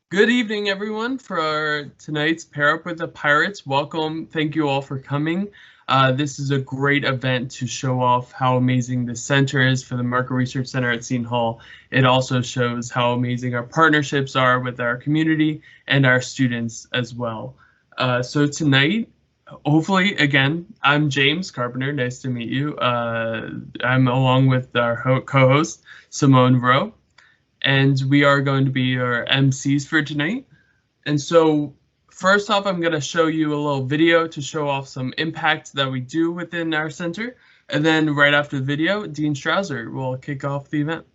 Good evening, everyone, for tonight's Pair Up with the Pirates. Welcome. Thank you all for coming. This is a great event to show off how amazing the center is for the Market Research Center at Seton Hall. It also shows how amazing our partnerships are with our community and our students as well. So tonight, hopefully, again, I'm James Carpenter. Nice to meet you. I'm along with our co-host, Simone Rowe, and we are going to be our MCs for tonight. And so first off, I'm going to show you a little video to show off some impact that we do within our center. And then right after the video, Dean Strouser will kick off the event.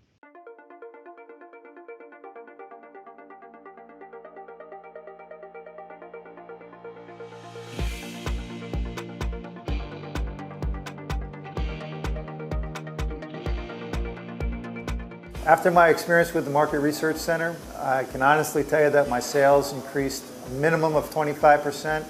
After my experience with the Market Research Center, I can honestly tell you that my sales increased a minimum of 25%,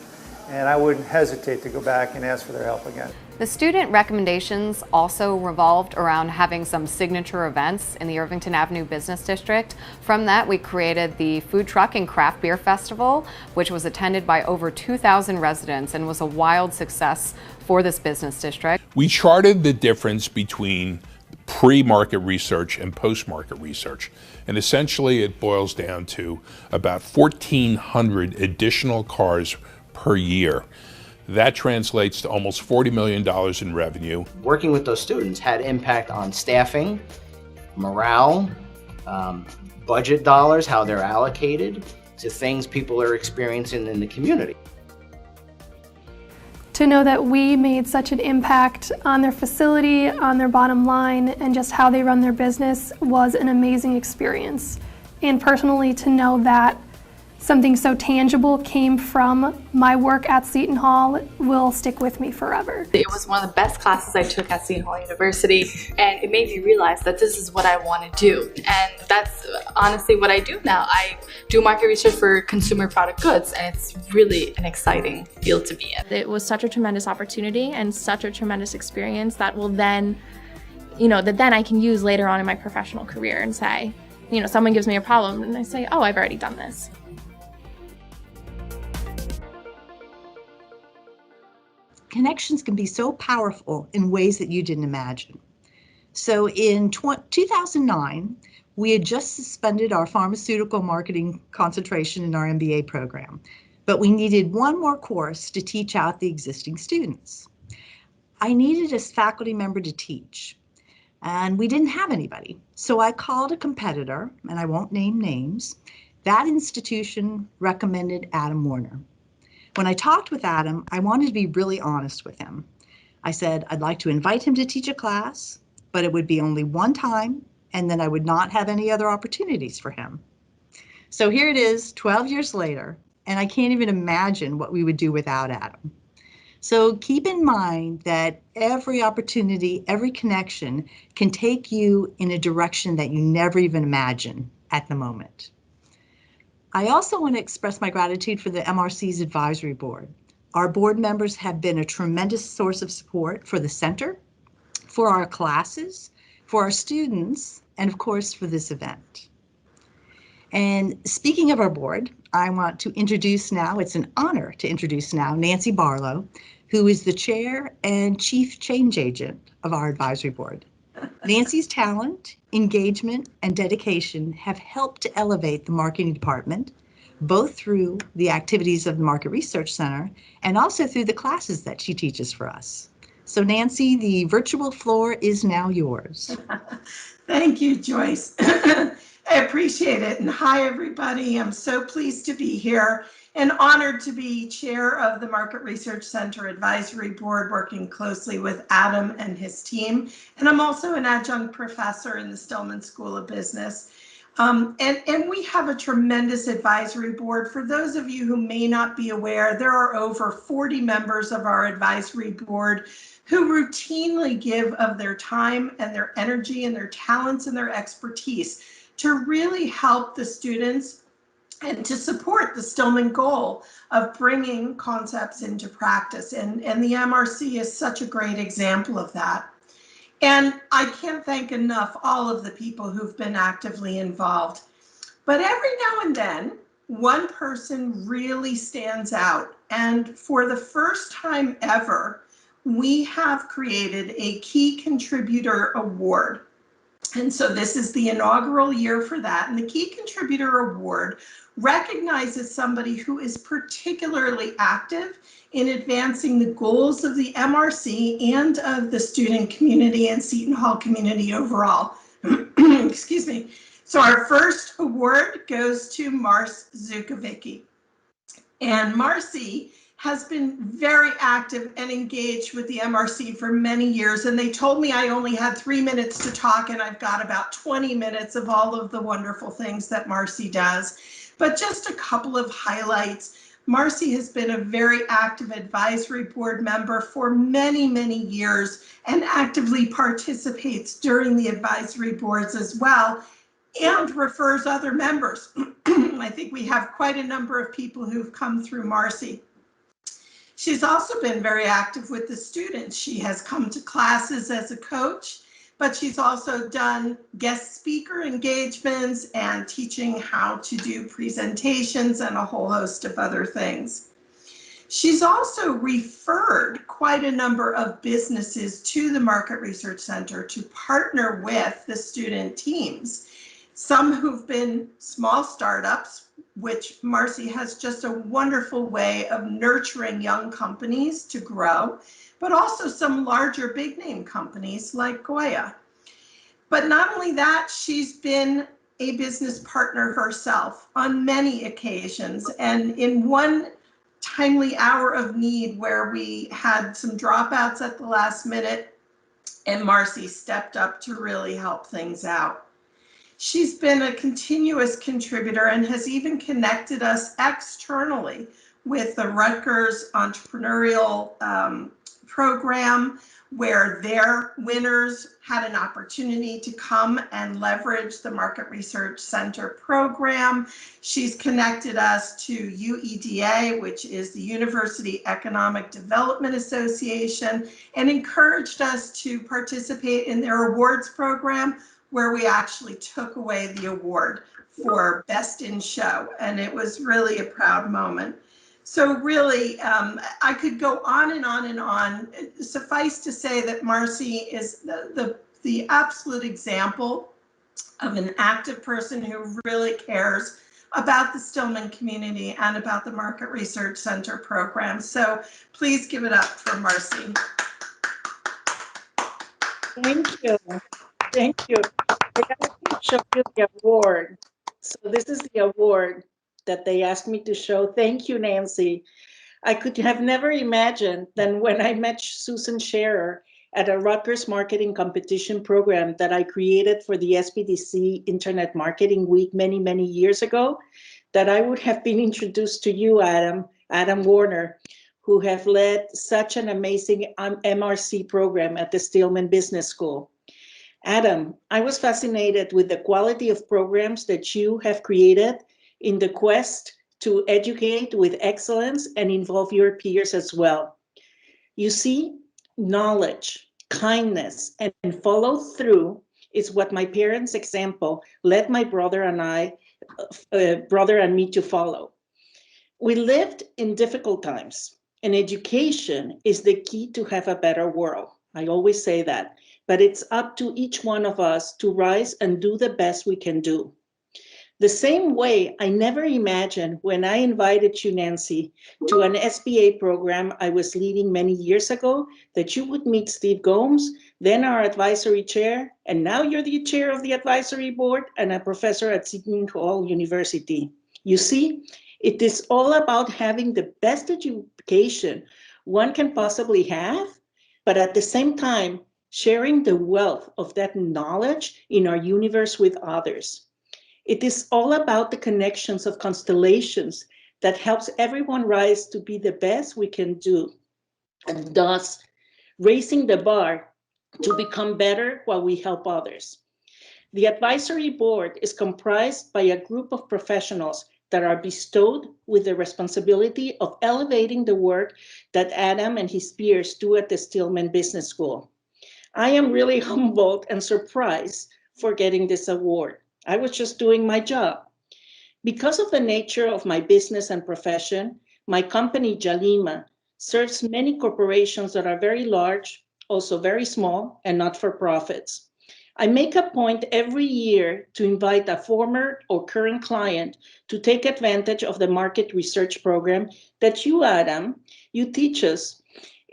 and I wouldn't hesitate to go back and ask for their help again. The student recommendations also revolved around having some signature events in the Irvington Avenue Business District. From that, we created the Food Truck and Craft Beer Festival, which was attended by over 2,000 residents and was a wild success for this business district. We charted the difference between pre-market research and post-market research. And essentially it boils down to about 1,400 additional cars per year. That translates to almost $40 million in revenue. Working with those students had impact on staffing, morale, budget dollars, how they're allocated to things people are experiencing in the community. To know that we made such an impact on their facility, on their bottom line, and just how they run their business was an amazing experience. And personally, to know that something so tangible came from my work at Seton Hall will stick with me forever. It was one of the best classes I took at Seton Hall University, and it made me realize that this is what I want to do. And that's honestly what I do now. I do market research for consumer product goods, and it's really an exciting field to be in. It was such a tremendous opportunity and such a tremendous experience that will then, that then I can use later on in my professional career and say, someone gives me a problem and I say, oh, I've already done this. Connections can be so powerful in ways that you didn't imagine. So in 2009, we had just suspended our pharmaceutical marketing concentration in our MBA program, but we needed one more course to teach out the existing students. I needed a faculty member to teach, and we didn't have anybody. So I called a competitor, and I won't name names. That institution recommended Adam Warner. When I talked with Adam, I wanted to be really honest with him. I said, I'd like to invite him to teach a class, but it would be only one time, and then I would not have any other opportunities for him. So here it is, 12 years later, and I can't even imagine what we would do without Adam. So keep in mind that every opportunity, every connection can take you in a direction that you never even imagine at the moment. I also want to express my gratitude for the MRC's advisory board. Our board members have been a tremendous source of support for the center, for our classes, for our students, and of course for this event. And speaking of our board, I want to introduce now, it's an honor to introduce now, Nancy Barlow, who is the chair and chief change agent of our advisory board. Nancy's talent, engagement, and dedication have helped to elevate the marketing department, both through the activities of the Market Research Center and also through the classes that she teaches for us. So Nancy, the virtual floor is now yours. Thank you, Joyce. I appreciate it. And hi, everybody. I'm so pleased to be here and honored to be chair of the Market Research Center Advisory Board, working closely with Adam and his team. And I'm also an adjunct professor in the Stillman School of Business. And we have a tremendous advisory board. For those of you who may not be aware, there are over 40 members of our advisory board who routinely give of their time and their energy and their talents and their expertise to really help the students and to support the Stillman goal of bringing concepts into practice. And the MRC is such a great example of that. And I can't thank enough all of the people who've been actively involved. But every now and then, one person really stands out. And for the first time ever, we have created a Key Contributor Award. And so this is the inaugural year for that. And the Key Contributor Award recognizes somebody who is particularly active in advancing the goals of the MRC and of the student community and Seton Hall community overall. Excuse me. So our first award goes to Mars Zukovicki. And Marcy has been very active and engaged with the MRC for many years. And they told me I only had 3 minutes to talk, and I've got about 20 minutes of all of the wonderful things that Marcy does. But just a couple of highlights. Marcy has been a very active advisory board member for many, many years and actively participates during the advisory boards as well, and refers other members. I think we have quite a number of people who've come through Marcy. She's also been very active with the students. She has come to classes as a coach, but she's also done guest speaker engagements and teaching how to do presentations and a whole host of other things. She's also referred quite a number of businesses to the Market Research Center to partner with the student teams. Some who've been small startups, which Marcy has just a wonderful way of nurturing young companies to grow, but also some larger big name companies like Goya. But not only that, she's been a business partner herself on many occasions. And in one timely hour of need where we had some dropouts at the last minute, and Marcy stepped up to really help things out. She's been a continuous contributor and has even connected us externally with the Rutgers Entrepreneurial Program, where their winners had an opportunity to come and leverage the Market Research Center program. She's connected us to UEDA, which is the University Economic Development Association, and encouraged us to participate in their awards program, where we actually took away the award for Best in Show. And it was really a proud moment. So really, I could go on and on and on. Suffice to say that Marcy is the absolute example of an active person who really cares about the Stillman community and about the Market Research Center program. So please give it up for Marcy. Thank you. Thank you. I got to show you the award. So this is the award that they asked me to show. Thank you, Nancy. I could have never imagined that when I met Susan Scherer at a Rutgers marketing competition program that I created for the SBDC Internet Marketing Week many, many years ago, that I would have been introduced to you, Adam Warner, who have led such an amazing MRC program at the Stillman Business School. Adam, I was fascinated with the quality of programs that you have created in the quest to educate with excellence and involve your peers as well. You see, knowledge, kindness, and follow through is what my parents' example led my brother and me to follow. We lived in difficult times, and education is the key to have a better world. I always say that. But it's up to each one of us to rise and do the best we can do. The same way, I never imagined when I invited you, Nancy, to an SBA program I was leading many years ago, that you would meet Steve Gomes, then our advisory chair, and now you're the chair of the advisory board and a professor at Seton Hall University. You see, it is all about having the best education one can possibly have, but at the same time, sharing the wealth of that knowledge in our universe with others. It is all about the connections of constellations that helps everyone rise to be the best we can do, and thus raising the bar to become better while we help others. The advisory board is comprised by a group of professionals that are bestowed with the responsibility of elevating the work that Adam and his peers do at the Stillman Business School. I am really humbled and surprised for getting this award. I was just doing my job. Because of the nature of my business and profession, my company, Jalima, serves many corporations that are very large, also very small, and not-for-profits. I make a point every year to invite a former or current client to take advantage of the market research program that you, Adam, you teach us,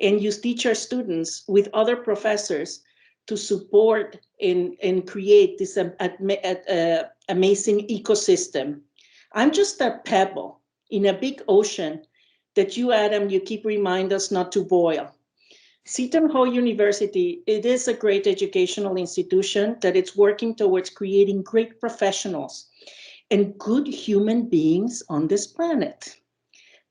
and you teach our students with other professors to support and create this amazing ecosystem. I'm just a pebble in a big ocean that you, Adam, you keep remind us not to boil. Seton Hall University, it is a great educational institution that it's working towards creating great professionals and good human beings on this planet.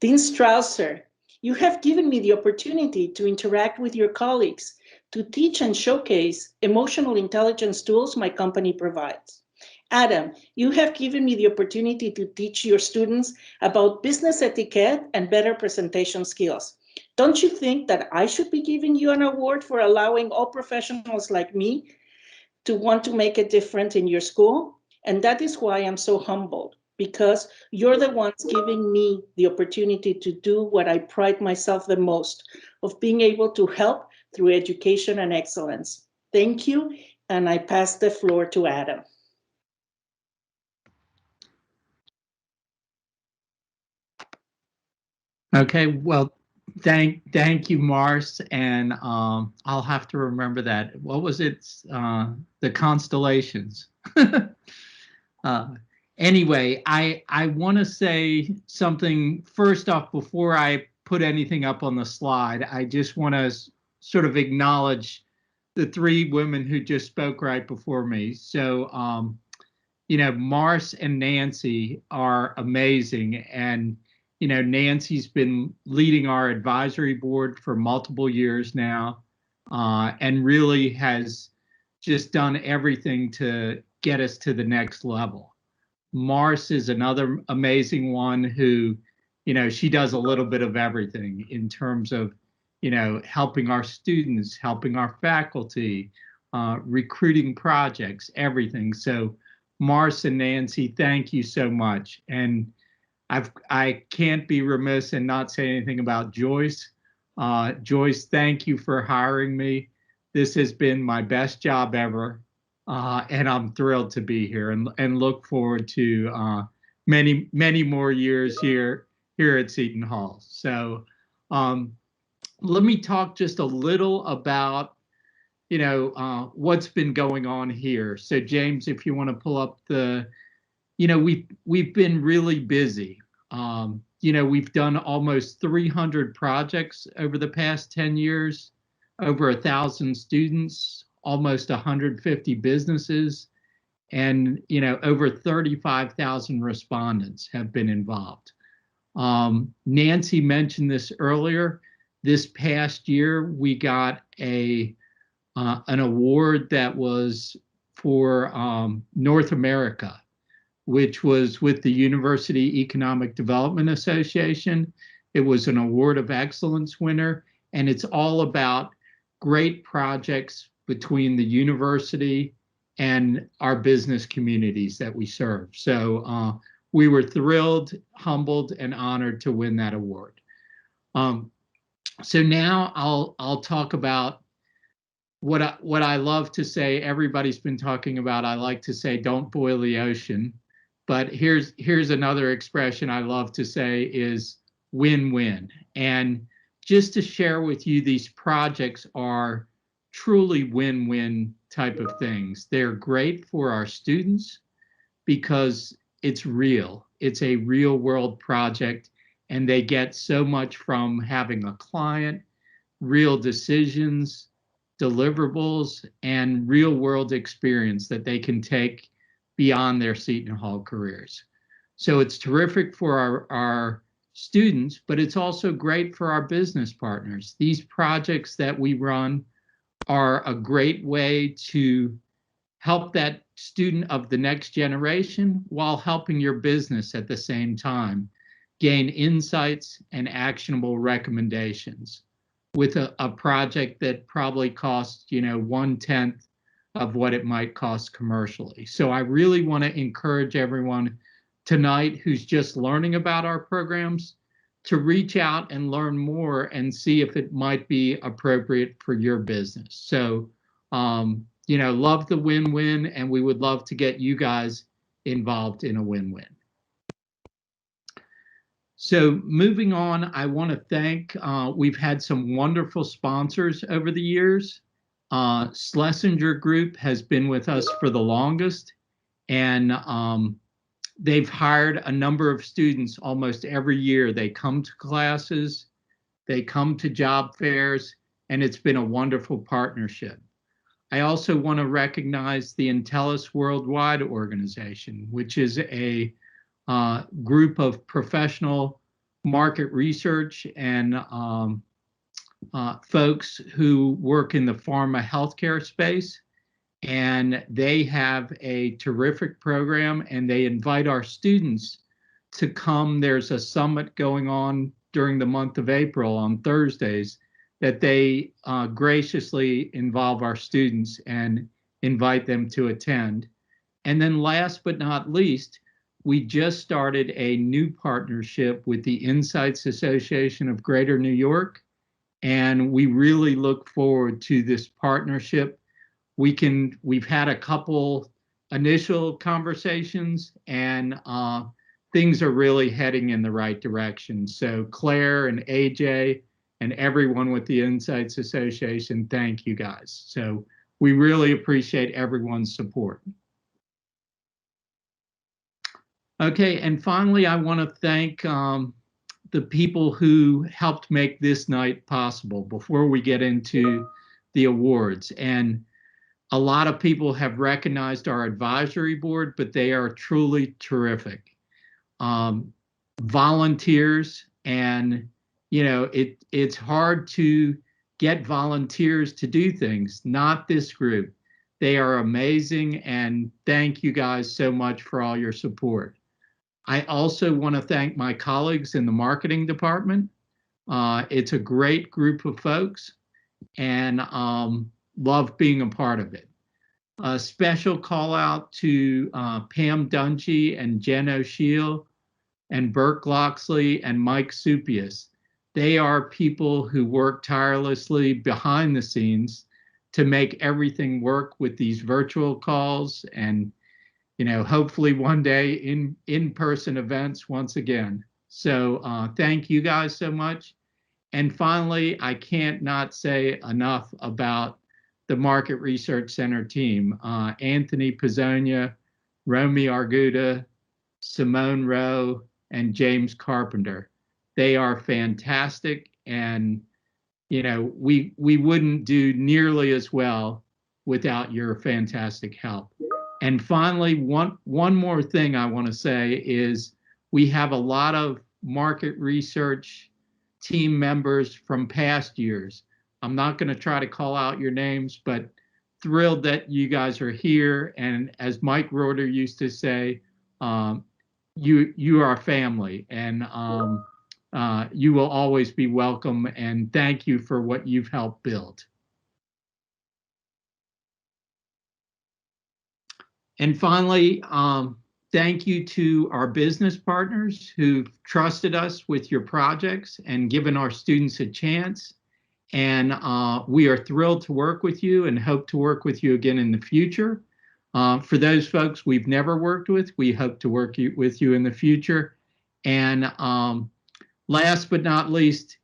Dean Strausser, you have given me the opportunity to interact with your colleagues, to teach and showcase emotional intelligence tools my company provides. Adam, you have given me the opportunity to teach your students about business etiquette and better presentation skills. Don't you think that I should be giving you an award for allowing all professionals like me to want to make a difference in your school? And that is why I'm so humbled, because you're the ones giving me the opportunity to do what I pride myself the most, of being able to help through education and excellence. Thank you, and I pass the floor to Adam. Okay, well, thank you, Mars, and I'll have to remember that. What was it? The constellations. Anyway, I want to say something first off before I put anything up on the slide. I just want to sort of acknowledge the three women who just spoke right before me. So, you know, Mars and Nancy are amazing, and you know, Nancy's been leading our advisory board for multiple years now, and really has just done everything to get us to the next level. Mars is another amazing one who, you know, she does a little bit of everything in terms of, you know, helping our students, helping our faculty, recruiting projects, everything. So Mars and Nancy, thank you so much. And I can't be remiss and not say anything about Joyce. Joyce, thank you for hiring me. This has been my best job ever, and I'm thrilled to be here and look forward to many more years here at Seton Hall. So let me talk just a little about, you know, what's been going on here. So James, if you want to pull up the, you know, we've been really busy. You know, we've done almost 300 projects over the past 10 years, over 1,000 students, almost 150 businesses, and, you know, over 35,000 respondents have been involved. Nancy mentioned this earlier. This past year, we got an award that was for North America, which was with the University Economic Development Association. It was an Award of Excellence winner, and it's all about great projects between the university and our business communities that we serve. So we were thrilled, humbled, and honored to win that award. So now I'll talk about what I love to say. Everybody's been talking about, I like to say, don't boil the ocean. But here's another expression I love to say is win-win. And just to share with you, these projects are truly win-win type of things. They're great for our students because it's real. It's a real world project, and they get so much from having a client, real decisions, deliverables, and real world experience that they can take beyond their Seton Hall careers. So it's terrific for our students, but it's also great for our business partners. These projects that we run are a great way to help that student of the next generation while helping your business at the same time gain insights and actionable recommendations with a project that probably costs, you know, 1/10 of what it might cost commercially. So I really want to encourage everyone tonight who's just learning about our programs to reach out and learn more and see if it might be appropriate for your business. So, love the win-win, and we would love to get you guys involved in a win-win. So moving on, I want to thank, we've had some wonderful sponsors over the years. Schlesinger Group has been with us for the longest, and they've hired a number of students almost every year. They come to classes, they come to job fairs, and it's been a wonderful partnership. I also want to recognize the Intellis Worldwide organization, which is a group of professional market research and folks who work in the pharma healthcare space. And they have a terrific program, and they invite our students to come. There's a summit going on during the month of April on Thursdays that they graciously involve our students and invite them to attend. And then last but not least, we just started a new partnership with the Insights Association of Greater New York, and we really look forward to this partnership. We've had a couple initial conversations, and things are really heading in the right direction. So Claire and AJ and everyone with the Insights Association, thank you guys. So we really appreciate everyone's support. Okay, and finally, I want to thank the people who helped make this night possible before we get into the awards. And a lot of people have recognized our advisory board, but they are truly terrific. Volunteers, and it's hard to get volunteers to do things, not this group. They are amazing, and thank you guys so much for all your support. I also want to thank my colleagues in the marketing department. It's a great group of folks, and love being a part of it. A special call out to Pam Dungy and Jen O'Sheal and Burke Loxley and Mike Supius. They are people who work tirelessly behind the scenes to make everything work with these virtual calls, and hopefully one day in-person events once again. So thank you guys so much. And finally, I can't not say enough about the Market Research Center team. Anthony Pizzonia, Romy Arguda, Simone Rowe, and James Carpenter. They are fantastic, and we wouldn't do nearly as well without your fantastic help. And finally, one more thing I want to say is we have a lot of market research team members from past years. I'm not going to try to call out your names, but thrilled that you guys are here. And as Mike Roeder used to say, you are family, and you will always be welcome. And thank you for what you've helped build. And finally, thank you to our business partners who've trusted us with your projects and given our students a chance. And we are thrilled to work with you and hope to work with you again in the future. For those folks we've never worked with, we hope to work with you in the future. And last but not least,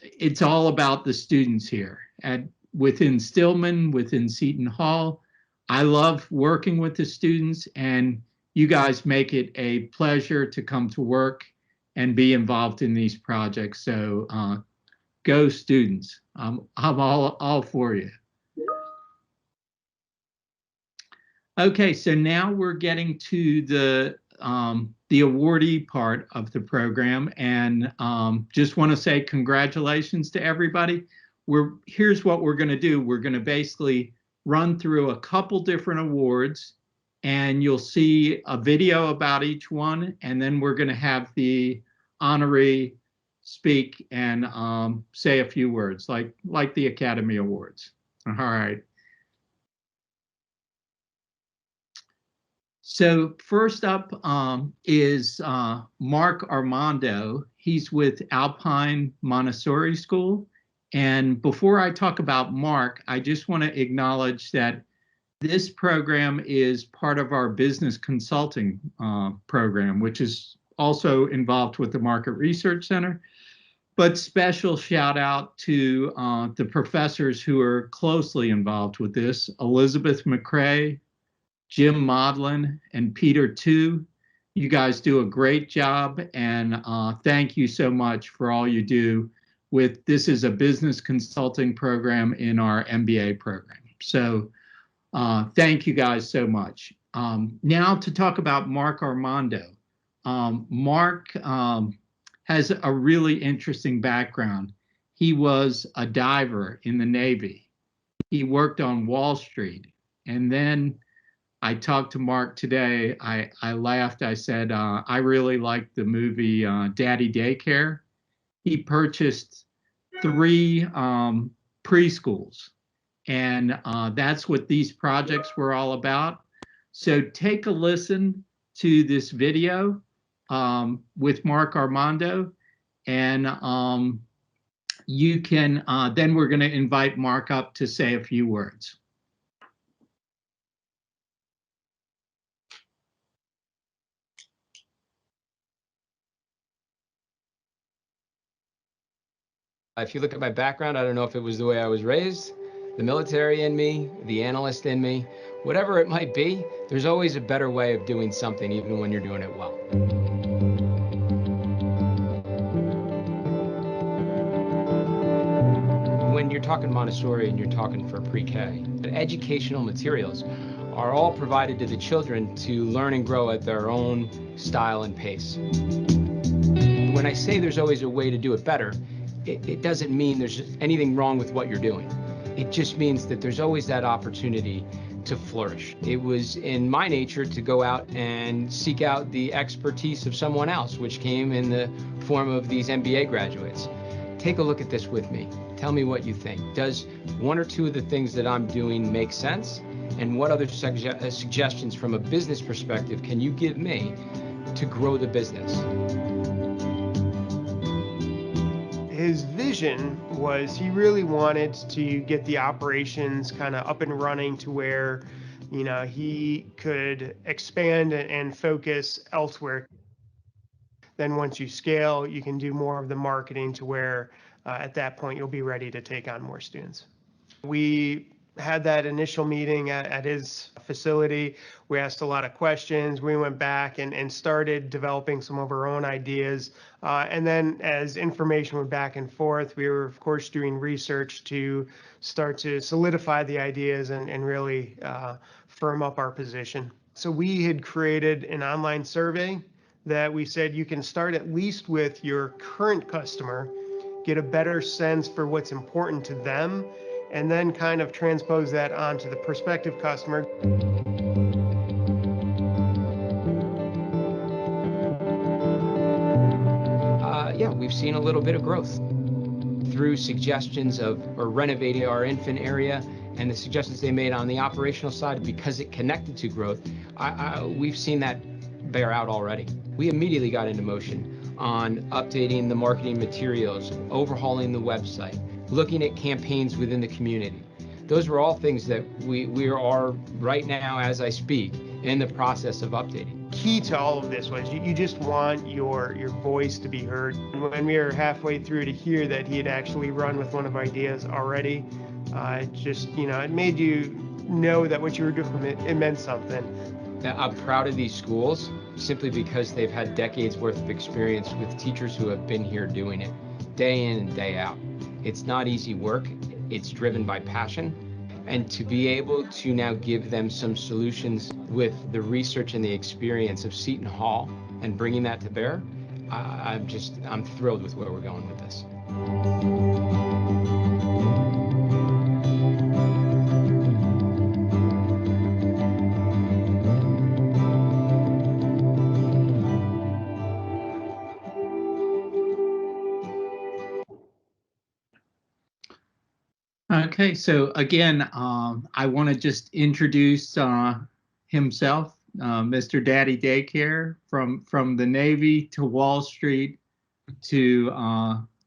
it's all about the students here within Stillman, within Seton Hall. I love working with the students, and you guys make it a pleasure to come to work and be involved in these projects. So go students. I'm all for you. Okay, so now we're getting to the awardee part of the program, and just want to say congratulations to everybody. Here's what we're going to do. We're going to basically run through a couple different awards, and you'll see a video about each one, and then we're going to have the honoree speak and say a few words, like the Academy Awards. All right. So first up is Mark Armando. He's with Alpine Montessori School. And before I talk about Mark, I just want to acknowledge that this program is part of our business consulting program, which is also involved with the Market Research Center. But special shout out to the professors who are closely involved with this: Elizabeth McCrae, Jim Modlin, and Peter Tu. You guys do a great job, and thank you so much for all you do with this. Is a business consulting program in our MBA program. So thank you guys so much. Now to talk about Mark Armando. Mark has a really interesting background. He was a diver in the Navy. He worked on Wall Street, and then I talked to Mark today. I laughed. I said, I really liked the movie Daddy Daycare. He purchased 3 preschools, and that's what these projects were all about. So take a listen to this video with Mark Armando, and you can, then we're going to invite Mark up to say a few words. If you look at my background, I don't know if it was the way I was raised, the military in me, the analyst in me, whatever it might be, there's always a better way of doing something, even when you're doing it well. When you're talking Montessori and you're talking for pre-K, the educational materials are all provided to the children to learn and grow at their own style and pace. When I say there's always a way to do it better, it doesn't mean there's anything wrong with what you're doing. It just means that there's always that opportunity to flourish. It was in my nature to go out and seek out the expertise of someone else, which came in the form of these MBA graduates. Take a look at this with me. Tell me what you think. Does 1 or 2 of the things that I'm doing make sense? And what other suggestions from a business perspective can you give me to grow the business? His vision was he really wanted to get the operations kind of up and running to where, you know, he could expand and focus elsewhere. Then once you scale, you can do more of the marketing to where at that point you'll be ready to take on more students. We had that initial meeting at his facility. We asked a lot of questions. We went back and started developing some of our own ideas. And then as information went back and forth, we were, of course, doing research to start to solidify the ideas and really firm up our position. So we had created an online survey that we said you can start at least with your current customer, get a better sense for what's important to them, and then kind of transpose that onto the prospective customer. Yeah, we've seen a little bit of growth through suggestions of renovating our infant area and the suggestions they made on the operational side because it connected to growth. We've seen that bear out already. We immediately got into motion on updating the marketing materials, overhauling the website, looking at campaigns within the community. Those were all things that we are right now, as I speak, in the process of updating. Key to all of this was you just want your voice to be heard. When we were halfway through to hear that he had actually run with one of our ideas already, it just, you know, it made you know that what you were doing, it meant something. I'm proud of these schools simply because they've had decades worth of experience with teachers who have been here doing it day in and day out. It's not easy work. It's driven by passion. And to be able to now give them some solutions with the research and the experience of Seton Hall and bringing that to bear, I'm thrilled with where we're going with this. Okay, so again, I want to just introduce himself. Mr. Daddy Daycare, from the Navy to Wall Street to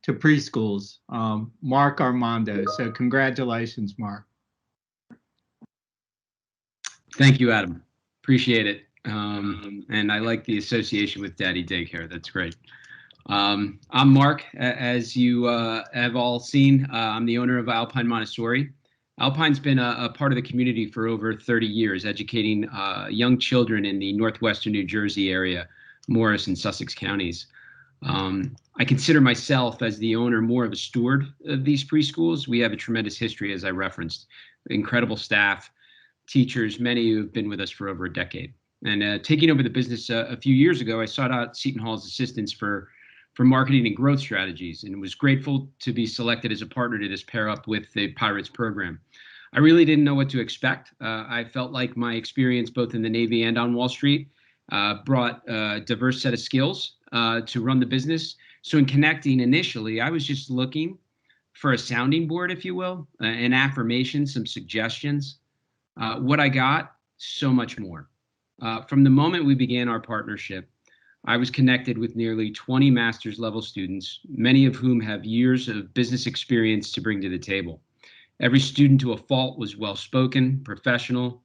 preschools, Mark Armando. So congratulations, Mark. Thank you, Adam. Appreciate it. And I like the association with Daddy Daycare. That's great. I'm Mark. As you have all seen, I'm the owner of Alpine Montessori. Alpine's been a part of the community for over 30 years, educating young children in the northwestern New Jersey area, Morris and Sussex counties. I consider myself, as the owner, more of a steward of these preschools. We have a tremendous history, as I referenced, incredible staff, teachers, many who have been with us for over a decade. And taking over the business a few years ago, I sought out Seton Hall's assistance for marketing and growth strategies, and was grateful to be selected as a partner to this pair up with the Pirates program. I really didn't know what to expect. I felt like my experience both in the Navy and on Wall Street brought a diverse set of skills to run the business. So in connecting initially, I was just looking for a sounding board, if you will, an affirmation, some suggestions. What I got, so much more. From the moment we began our partnership, I was connected with nearly 20 master's level students, many of whom have years of business experience to bring to the table. Every student to a fault was well-spoken, professional,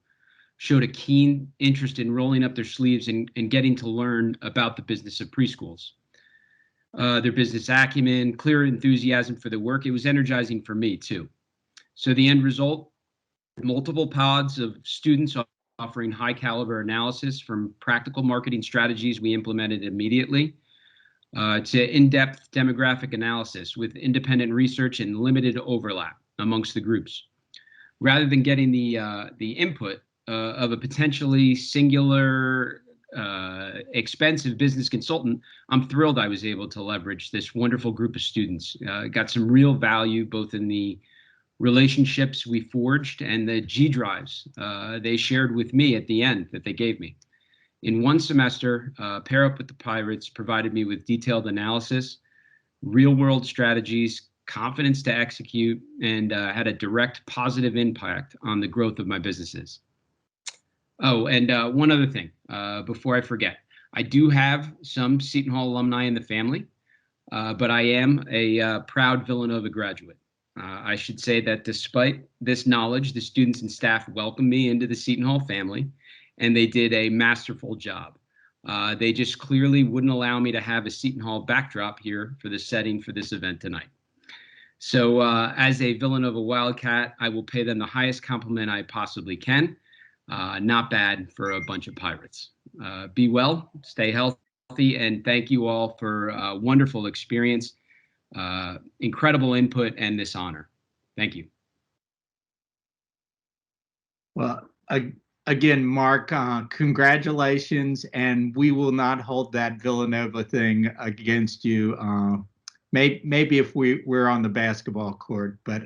showed a keen interest in rolling up their sleeves and getting to learn about the business of preschools. Their business acumen, clear enthusiasm for the work, it was energizing for me too. So the end result, multiple pods of students offering high caliber analysis, from practical marketing strategies we implemented immediately to in-depth demographic analysis with independent research and limited overlap amongst the groups. Rather than getting the input of a potentially singular, expensive business consultant, I'm thrilled I was able to leverage this wonderful group of students. Got some real value both in the relationships we forged and the G drives they shared with me at the end that they gave me. In one semester, Pair Up with the Pirates provided me with detailed analysis, real world strategies, confidence to execute, and had a direct positive impact on the growth of my businesses. Oh, and one other thing before I forget, I do have some Seton Hall alumni in the family, but I am a proud Villanova graduate. I should say that despite this knowledge, the students and staff welcomed me into the Seton Hall family, and they did a masterful job. They just clearly wouldn't allow me to have a Seton Hall backdrop here for the setting for this event tonight. So as a Villanova Wildcat, I will pay them the highest compliment I possibly can. Not bad for a bunch of Pirates. Be well, stay healthy, and thank you all for a wonderful experience. Incredible input and this honor. Thank you. Well, again, Mark, congratulations, and we will not hold that Villanova thing against you. Maybe if we're on the basketball court, but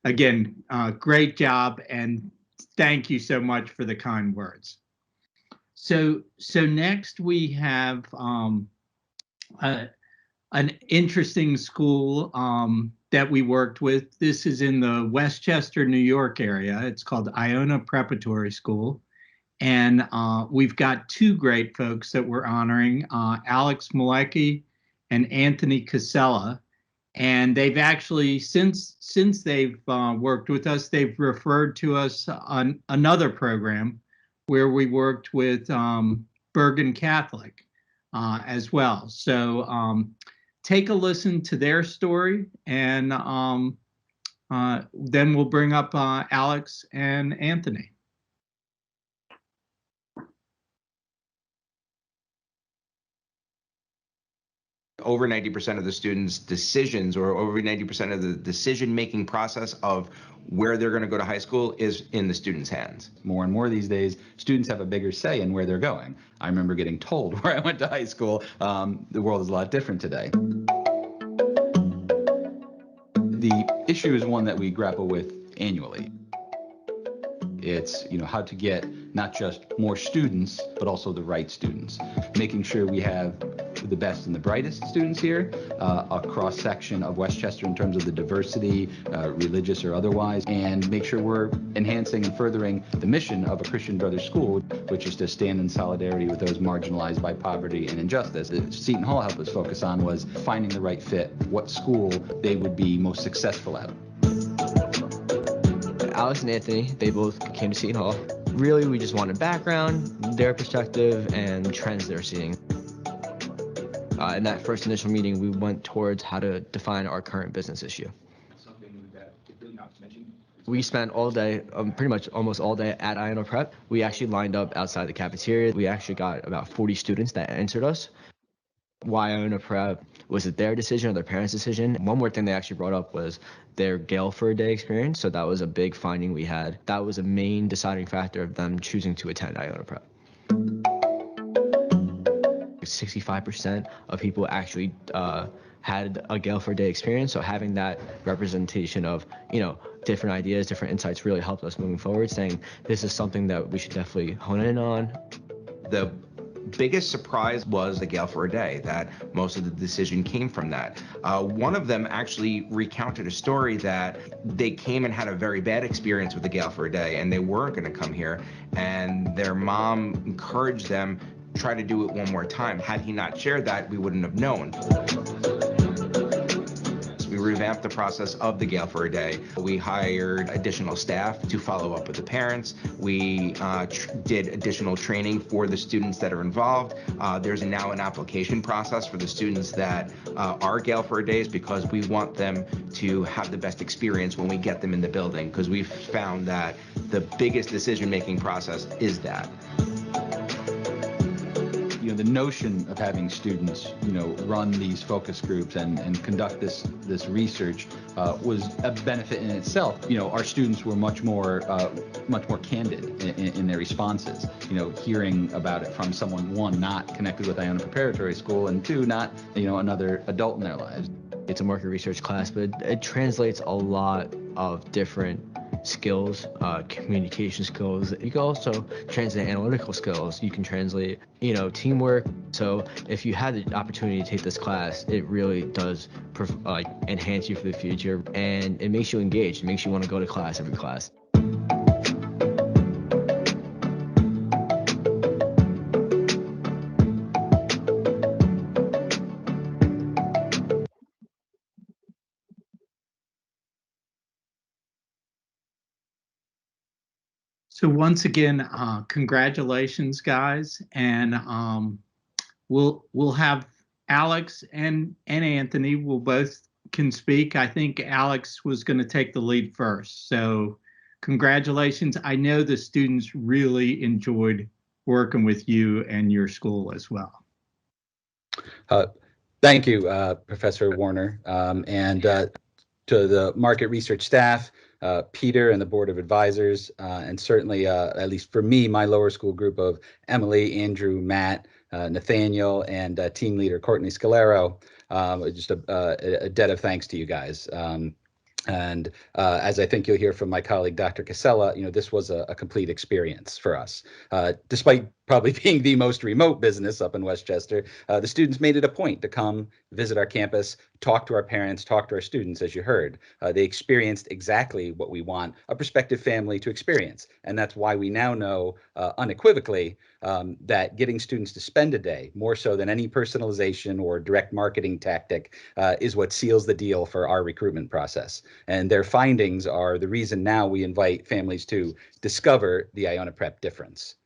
again, great job, and thank you so much for the kind words. So next we have an interesting school that we worked with. This is in the Westchester, New York area. It's called Iona Preparatory School. And we've got two great folks that we're honoring, Alex Malecki and Anthony Casella. And they've actually, since they've worked with us, they've referred to us on another program where we worked with Bergen Catholic as well. So take a listen to their story, and then we'll bring up Alex and Anthony. Over 90% of the students' decisions, or over 90% of the decision-making process of where they're going to go to high school, is in the students' hands. More and more these days, students have a bigger say in where they're going. I remember getting told where I went to high school. The world is a lot different today. The issue is one that we grapple with annually. It's, how to get not just more students, but also the right students. Making sure we have the best and the brightest students here, a cross-section of Westchester in terms of the diversity, religious or otherwise, and make sure we're enhancing and furthering the mission of a Christian Brothers school, which is to stand in solidarity with those marginalized by poverty and injustice. Seton Hall helped us focus on was finding the right fit, what school they would be most successful at. Alex and Anthony, they both came to Seton Hall. Really, we just wanted background, their perspective, and trends they're seeing. In that first initial meeting, we went towards how to define our current business issue. We spent all day, pretty much almost all day at Iona Prep. We actually lined up outside the cafeteria. We actually got about 40 students that answered us. Why Iona Prep? Was it their decision or their parents' decision? One more thing they actually brought up was their Gale for a Day experience. So that was a big finding we had. That was a main deciding factor of them choosing to attend Iona Prep. 65% of people actually had a Gale for a Day experience. So having that representation of, different ideas, different insights really helped us moving forward, saying this is something that we should definitely hone in on. The biggest surprise was the Gale for a Day, that most of the decision came from that. One of them actually recounted a story that they came and had a very bad experience with the Gale for a Day and they weren't going to come here, and their mom encouraged them, try to do it one more time. Had he not shared that, we wouldn't have known. We revamped the process of the Gale for a Day. We hired additional staff to follow up with the parents. We did additional training for the students that are involved. There's now an application process for the students that are Gale for a Days, because we want them to have the best experience when we get them in the building, because we've found that the biggest decision-making process is that. The notion of having students, run these focus groups and conduct this research was a benefit in itself. Our students were much more candid in their responses. Hearing about it from someone, one, not connected with Iona Preparatory School, and two, not another adult in their lives. It's a market research class, but it translates a lot of different skills, communication skills. You can also translate analytical skills. You can translate, teamwork. So if you had the opportunity to take this class, it really does enhance you for the future, and it makes you engaged. It makes you want to go to class every class. So once again, congratulations, guys, and we'll have Alex and Anthony will both can speak. I think Alex was going to take the lead first. So congratulations. I know the students really enjoyed working with you and your school as well. Thank you, Professor Warner, and to the market research staff, Peter and the Board of Advisors, and certainly, at least for me, my lower school group of Emily, Andrew, Matt, Nathaniel, and team leader Courtney Scalero. Just a debt of thanks to you guys. And as I think you'll hear from my colleague, Dr. Casella, this was a complete experience for us. Despite probably being the most remote business up in Westchester, the students made it a point to come visit our campus, talk to our parents, talk to our students, as you heard. They experienced exactly what we want a prospective family to experience. And that's why we now know unequivocally that getting students to spend a day, more so than any personalization or direct marketing tactic, is what seals the deal for our recruitment process. And their findings are the reason now we invite families to discover the Iona Prep difference.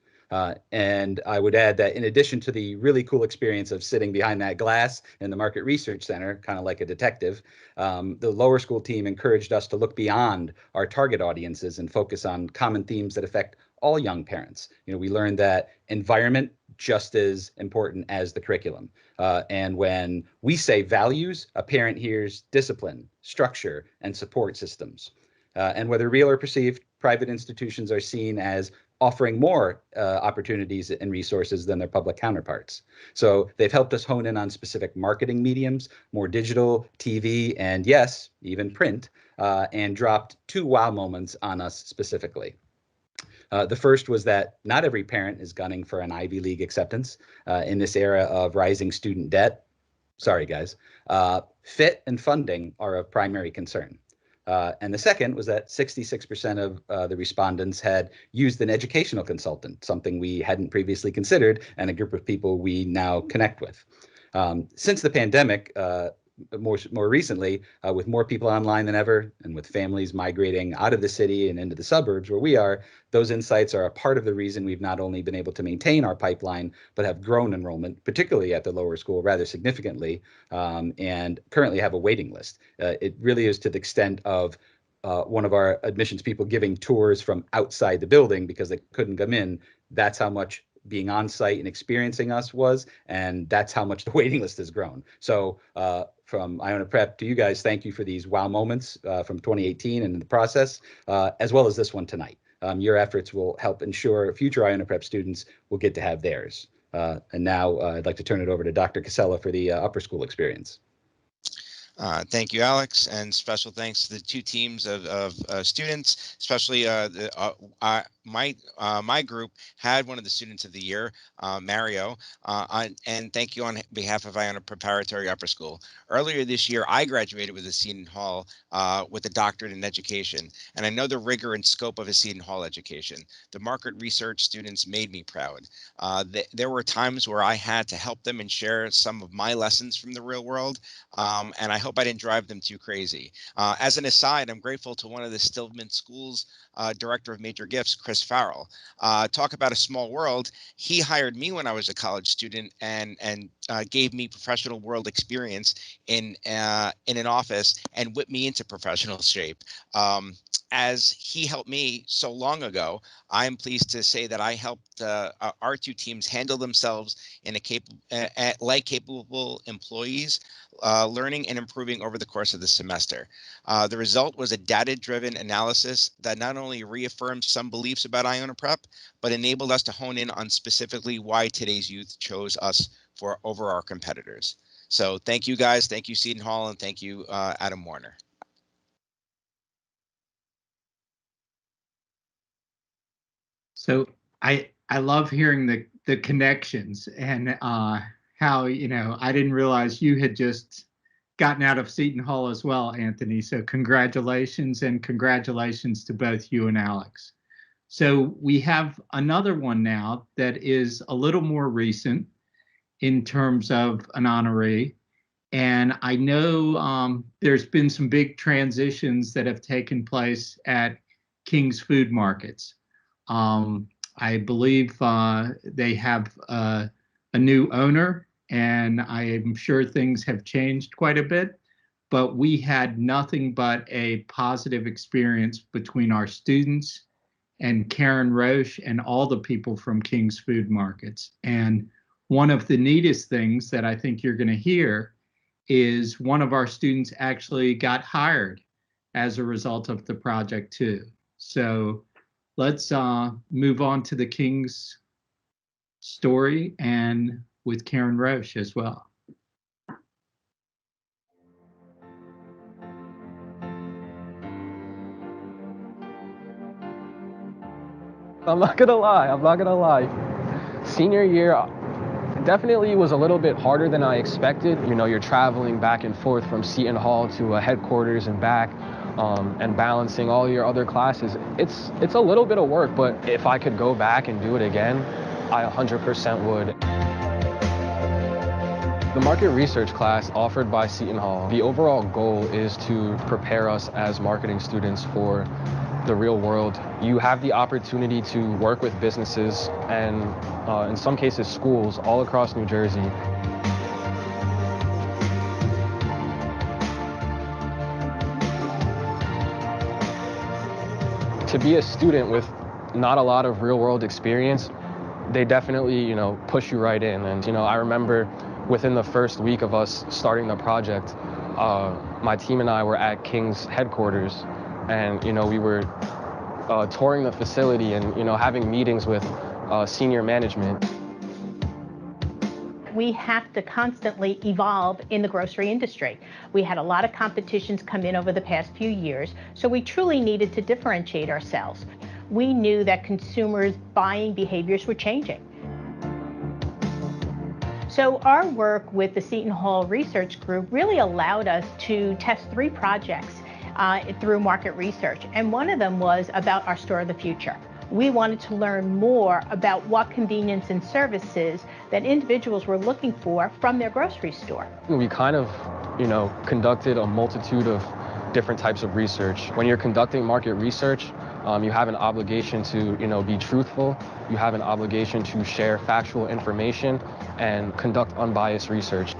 And I would add that in addition to the really cool experience of sitting behind that glass in the Market Research Center, kind of like a detective, the lower school team encouraged us to look beyond our target audiences and focus on common themes that affect all young parents. We learned that environment just as important as the curriculum. And when we say values, a parent hears discipline, structure, and support systems. And whether real or perceived, private institutions are seen as offering more opportunities and resources than their public counterparts. So they've helped us hone in on specific marketing mediums, more digital, TV, and yes, even print, and dropped 2 wow moments on us specifically. The first was that not every parent is gunning for an Ivy League acceptance in this era of rising student debt. Sorry, guys. Fit and funding are of primary concern. And the second was that 66% of the respondents had used an educational consultant, something we hadn't previously considered, and a group of people we now connect with. Since the pandemic, more recently, with more people online than ever, and with families migrating out of the city and into the suburbs where we are, those insights are a part of the reason we've not only been able to maintain our pipeline, but have grown enrollment, particularly at the lower school, rather significantly, and currently have a waiting list. It really is to the extent of one of our admissions people giving tours from outside the building because they couldn't come in. That's how much being on site and experiencing us was, and that's how much the waiting list has grown. So from Iona Prep to you guys, thank you for these wow moments from 2018 and in the process, as well as this one tonight. Your efforts will help ensure future Iona Prep students will get to have theirs. And now I'd like to turn it over to Dr. Casella for the upper school experience. Thank you, Alex, and special thanks to the two teams of students, especially my group had one of the students of the year, Mario, and thank you on behalf of Iona Preparatory Upper School. Earlier this year, I graduated with a Seton Hall with a doctorate in education, and I know the rigor and scope of a Seton Hall education. The market research students made me proud. There were times where I had to help them and share some of my lessons from the real world, and I hope I didn't drive them too crazy. As an aside, I'm grateful to one of the Stillman Schools Director of Major Gifts, Chris Farrell. Talk about a small world. He hired me when I was a college student and gave me professional world experience in an office and whipped me into professional shape. As he helped me so long ago, I'm pleased to say that I helped our two teams handle themselves in like capable employees, learning and improving over the course of the semester. The result was a data-driven analysis that not only reaffirmed some beliefs about Iona Prep, but enabled us to hone in on specifically why today's youth chose us over our competitors. So thank you guys, thank you Seton Hall, and thank you Adam Warner. So I love hearing the connections and how, you know, I didn't realize you had just gotten out of Seton Hall as well, Anthony. So congratulations, and congratulations to both you and Alex. So we have another one now that is a little more recent in terms of an honoree. And I know there's been some big transitions that have taken place at King's Food Markets. I believe they have a new owner, and I am sure things have changed quite a bit, but we had nothing but a positive experience between our students and Karen Roche and all the people from King's Food Markets. And one of the neatest things that I think you're going to hear is one of our students actually got hired as a result of the project too. So let's move on to the King's story, and with Karen Roche as well. I'm not gonna lie. Senior year definitely was a little bit harder than I expected. You know, you're traveling back and forth from Seton Hall to headquarters and back, and balancing all your other classes. It's a little bit of work, but if I could go back and do it again, I 100% would. The market research class offered by Seton Hall, the overall goal is to prepare us as marketing students for the real world. You have the opportunity to work with businesses and in some cases schools all across New Jersey. To be a student with not a lot of real world experience, they definitely, you know, push you right in. And, you know, I remember within the first week of us starting the project, my team and I were at King's headquarters, and, you know, we were touring the facility and, you know, having meetings with senior management. We have to constantly evolve in the grocery industry. We had a lot of competitions come in over the past few years, so we truly needed to differentiate ourselves. we knew that consumers' buying behaviors were changing. So our work with the Seton Hall Research Group really allowed us to test 3 projects through market research, and one of them was about our store of the future. We wanted to learn more about what convenience and services that individuals were looking for from their grocery store. We kind of, conducted a multitude of different types of research. When you're conducting market research, you have an obligation to, be truthful. You have an obligation to share factual information and conduct unbiased research.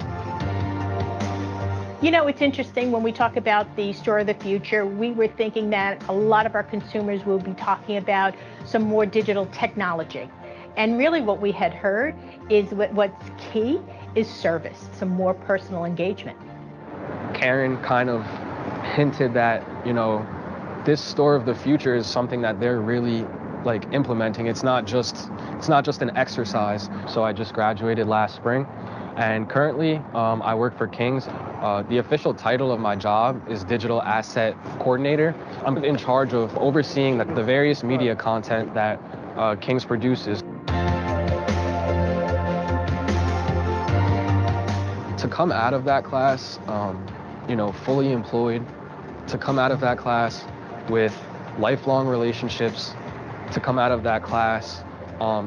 It's interesting when we talk about the store of the future, we were thinking that a lot of our consumers will be talking about some more digital technology. And really what we had heard is what's key is service, some more personal engagement. Karen kind of hinted that, this store of the future is something that they're really implementing. It's not just an exercise. So I just graduated last spring, and currently I work for King's. The official title of my job is Digital Asset Coordinator. I'm in charge of overseeing the various media content that King's produces. To come out of that class, fully employed, to come out of that class with lifelong relationships, to come out of that class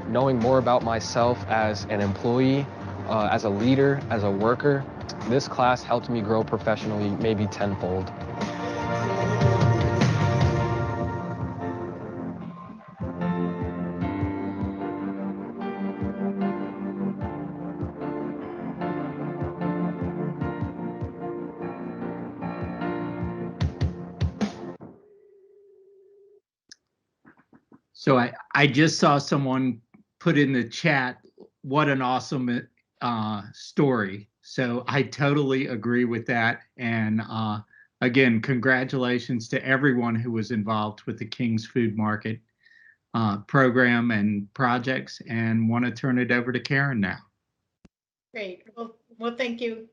knowing more about myself as an employee, as a leader, as a worker. This class helped me grow professionally maybe tenfold. So I just saw someone put in the chat, what an awesome story. So I totally agree with that. And again, congratulations to everyone who was involved with the King's Food Market program and projects, and want to turn it over to Karen now. Great. Well, thank you,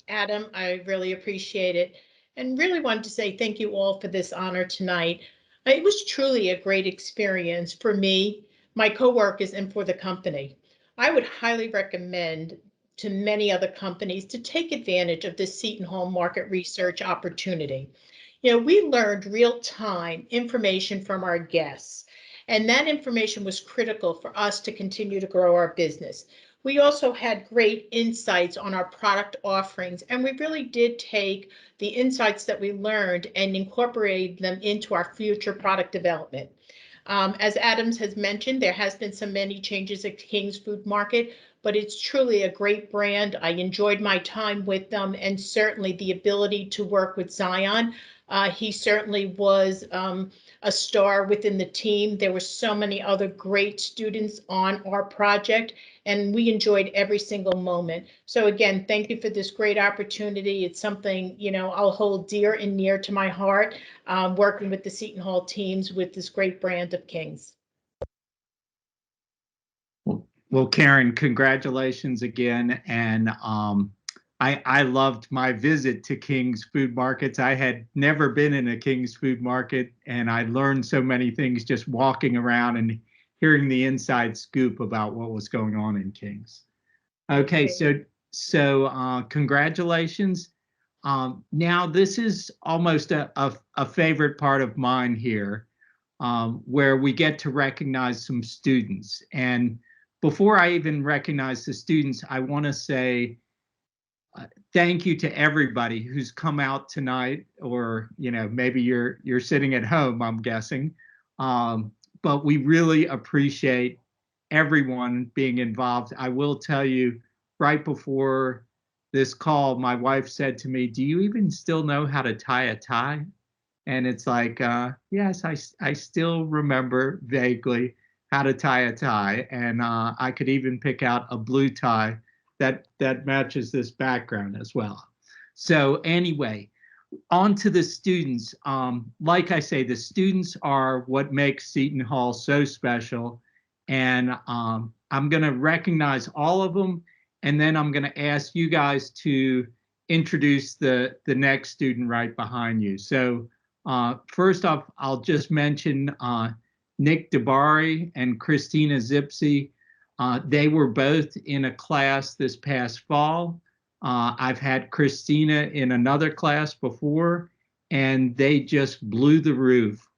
Adam. I really appreciate it, and really wanted to say thank you all for this honor tonight. It was truly a great experience for me, my coworkers, and for the company. I would highly recommend to many other companies to take advantage of this Seton Hall market research opportunity. We learned real-time information from our guests, and that information was critical for us to continue to grow our business. We also had great insights on our product offerings, and we really did take the insights that we learned and incorporate them into our future product development. As Adams has mentioned, there has been some many changes at King's Food Market, but it's truly a great brand. I enjoyed my time with them, and certainly the ability to work with Zion. He certainly was a star within the team. There were so many other great students on our project, and we enjoyed every single moment. So again, thank you for this great opportunity. It's something, I'll hold dear and near to my heart, working with the Seton Hall teams with this great brand of King's. Well, Karen, congratulations again. And I loved my visit to King's Food Markets. I had never been in a King's Food Market, and I learned so many things just walking around and hearing the inside scoop about what was going on in King's. Okay, so congratulations. Now this is almost a favorite part of mine here, where we get to recognize some students. And before I even recognize the students, I want to say thank you to everybody who's come out tonight, or maybe you're sitting at home, I'm guessing. But we really appreciate everyone being involved. I will tell you, right before this call, my wife said to me, "Do you even still know how to tie a tie?" And it's like, yes, I still remember vaguely how to tie a tie, and I could even pick out a blue tie that matches this background as well. So anyway, on to the students. Like I say, the students are what makes Seton Hall so special, and I'm going to recognize all of them, and then I'm going to ask you guys to introduce the next student right behind you. So first off, I'll just mention Nick DeBari and Christina Zipsey. They were both in a class this past fall. I've had Christina in another class before, and they just blew the roof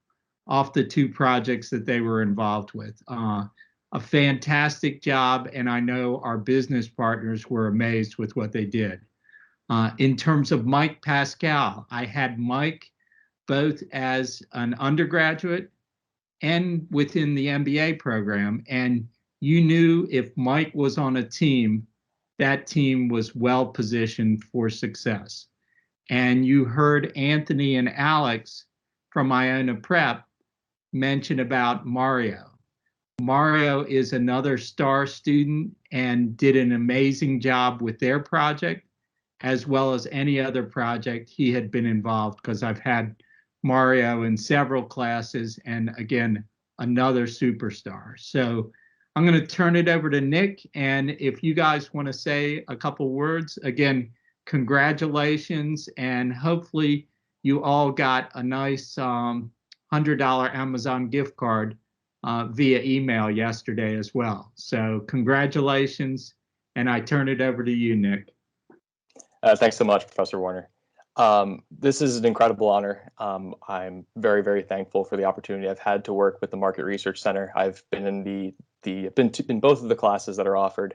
off the two projects that they were involved with. A fantastic job, and I know our business partners were amazed with what they did. In terms of Mike Pascal, I had Mike both as an undergraduate and within the MBA program, and you knew if Mike was on a team, that team was well positioned for success. And you heard Anthony and Alex from Iona Prep mention about Mario. Mario is another star student and did an amazing job with their project, as well as any other project he had been involved, because I've had Mario in several classes, and again, another superstar. So I'm going to turn it over to Nick, and if you guys want to say a couple words, again, congratulations, and hopefully you all got a nice $100 Amazon gift card via email yesterday as well. So congratulations, and I turn it over to you, Nick. Thanks so much, Professor Warner. This is an incredible honor. I'm very, very thankful for the opportunity I've had to work with the Market Research Center. I've been in in both of the classes that are offered.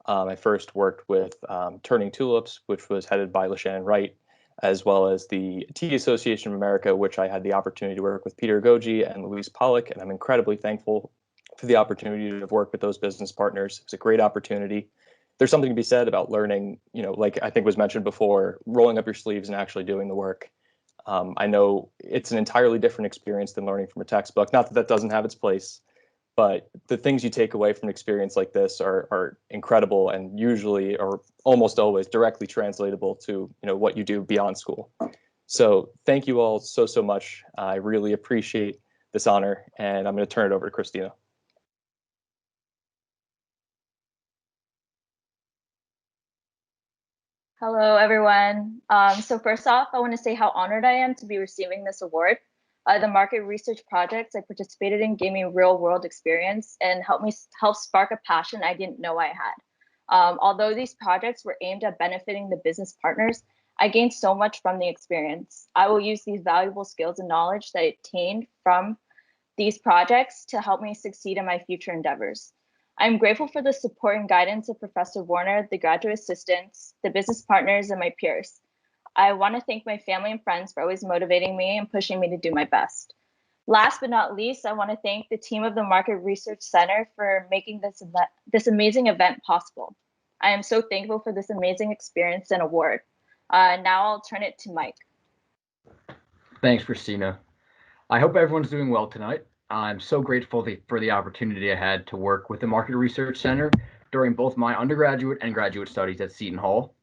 I first worked with Turning Tulips, which was headed by LaShannon Wright, as well as the Tea Association of America, which I had the opportunity to work with Peter Goji and Louise Pollock, and I'm incredibly thankful for the opportunity to work with those business partners. It was a great opportunity. There's something to be said about learning, like I think was mentioned before, rolling up your sleeves and actually doing the work. I know it's an entirely different experience than learning from a textbook. Not that that doesn't have its place, but the things you take away from an experience like this are incredible and usually or almost always directly translatable to what you do beyond school. So thank you all so much. I really appreciate this honor, and I'm going to turn it over to Christina. Hello, everyone. So first off, I want to say how honored I am to be receiving this award. The market research projects I participated in gave me real world experience and helped spark a passion I didn't know I had. Although these projects were aimed at benefiting the business partners, I gained so much from the experience. I will use these valuable skills and knowledge that I obtained from these projects to help me succeed in my future endeavors. I'm grateful for the support and guidance of Professor Warner, the graduate assistants, the business partners, and my peers. I want to thank my family and friends for always motivating me and pushing me to do my best. Last but not least, I want to thank the team of the Market Research Center for making this amazing event possible. I am so thankful for this amazing experience and award. Now I'll turn it to Mike. Thanks, Christina. I hope everyone's doing well tonight. I'm so grateful for the opportunity I had to work with the Market Research Center during both my undergraduate and graduate studies at Seton Hall.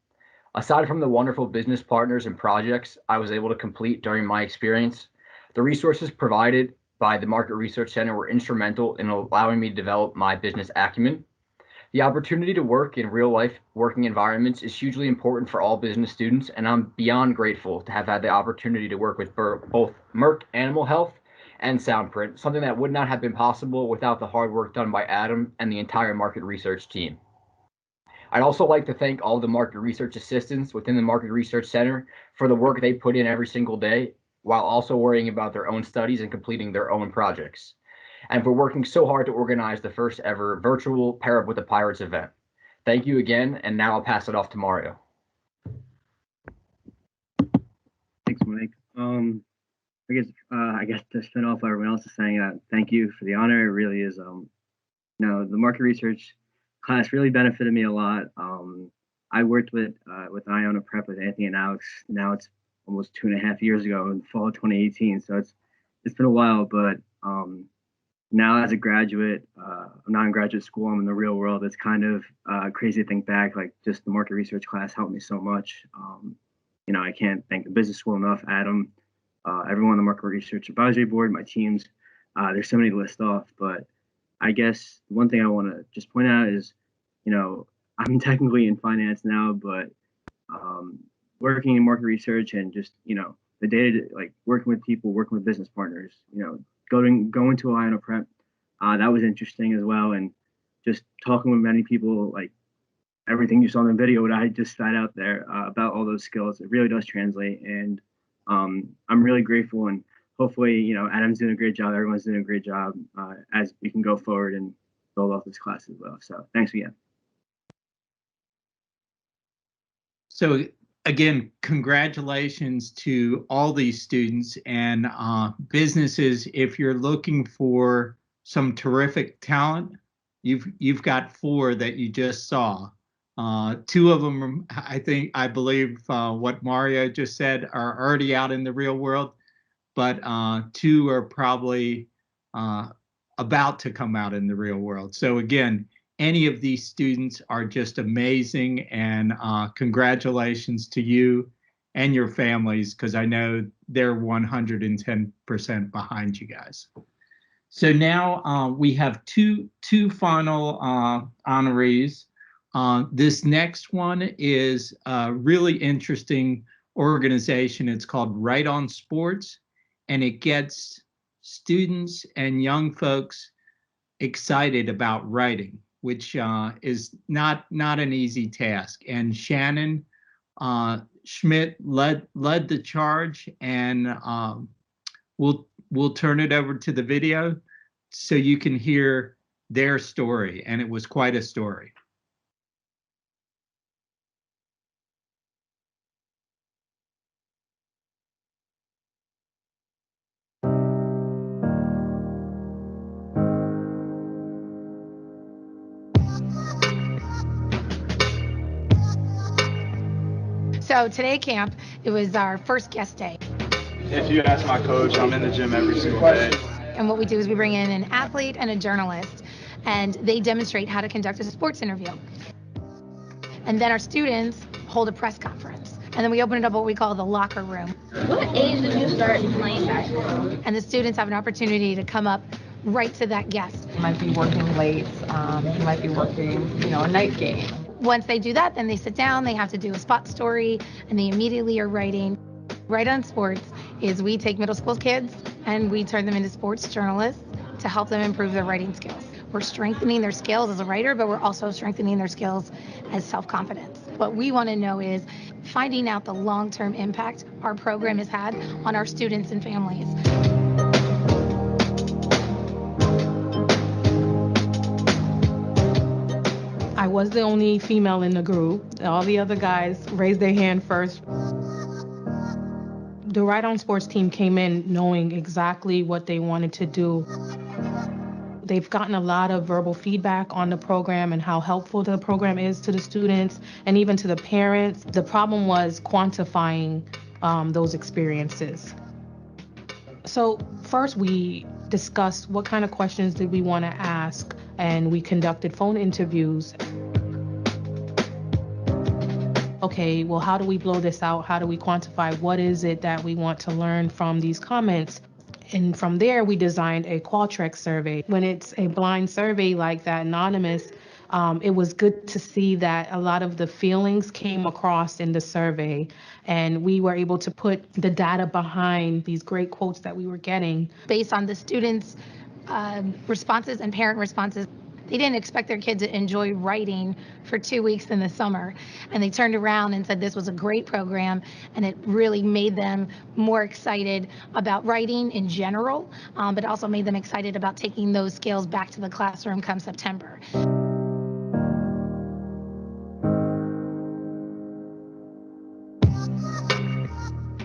Aside from the wonderful business partners and projects I was able to complete during my experience, the resources provided by the Market Research Center were instrumental in allowing me to develop my business acumen. The opportunity to work in real-life working environments is hugely important for all business students, and I'm beyond grateful to have had the opportunity to work with both Merck Animal Health and Soundprint, something that would not have been possible without the hard work done by Adam and the entire market research team. I'd also like to thank all the market research assistants within the Market Research Center for the work they put in every single day, while also worrying about their own studies and completing their own projects, and for working so hard to organize the first ever virtual Pair Up with the Pirates event. Thank you again, and now I'll pass it off to Mario. Thanks, Mike. I guess to spin off what everyone else is saying, thank you for the honor. It really is, the market research class really benefited me a lot. I worked with Iona Prep with Anthony and Alex. Now it's almost 2.5 years ago in fall of 2018. So it's been a while, but now as a graduate, I'm not in graduate school, I'm in the real world. It's kind of crazy to think back, like just the market research class helped me so much. I can't thank the business school enough, Adam, everyone on the Market Research Advisory Board, my teams. There's so many to list off, but I guess one thing I want to just point out is, I'm technically in finance now, but working in market research and just, the data, like working with people, working with business partners, going to Iona Prep, that was interesting as well. And just talking with many people, like everything you saw in the video, what I just sat out there about all those skills, it really does translate. And I'm really grateful. And hopefully, Adam's doing a great job. Everyone's doing a great job as we can go forward and build off this class as well. So thanks again. So again, congratulations to all these students and businesses. If you're looking for some terrific talent, you've got 4 that you just saw. 2 of them, I believe what Mario just said, are already out in the real world, but 2 are probably about to come out in the real world. So again, any of these students are just amazing, and congratulations to you and your families, because I know they're 110% behind you guys. So now we have two final honorees. This next one is a really interesting organization. It's called Right on Sports, and it gets students and young folks excited about writing, which is not an easy task. And Shannon Schmidt led the charge, and we'll turn it over to the video so you can hear their story. And it was quite a story. So today at camp, it was our first guest day. If you ask my coach, I'm in the gym every single day. And what we do is we bring in an athlete and a journalist, and they demonstrate how to conduct a sports interview. And then our students hold a press conference. And then we open it up what we call the locker room. What age did you start playing basketball? And the students have an opportunity to come up right to that guest. You might be working late, you might be working, a night game. Once they do that, then they sit down, they have to do a spot story, and they immediately are writing. Right on Sports is we take middle school kids and we turn them into sports journalists to help them improve their writing skills. We're strengthening their skills as a writer, but we're also strengthening their skills as self-confidence. What we want to know is finding out the long-term impact our program has had on our students and families. I was the only female in the group. All the other guys raised their hand first. The Right on Sports team came in knowing exactly what they wanted to do. They've gotten a lot of verbal feedback on the program and how helpful the program is to the students and even to the parents. The problem was quantifying those experiences. So first we discussed what kind of questions did we want to ask, and we conducted phone interviews. Okay, well, how do we blow this out? How do we quantify what is it that we want to learn from these comments? And from there, we designed a Qualtrics survey. When it's a blind survey like that, anonymous, it was good to see that a lot of the feelings came across in the survey, and we were able to put the data behind these great quotes that we were getting. Based on the students' responses and parent responses, they didn't expect their kids to enjoy writing for 2 weeks in the summer. And they turned around and said this was a great program, and it really made them more excited about writing in general, but also made them excited about taking those skills back to the classroom come September.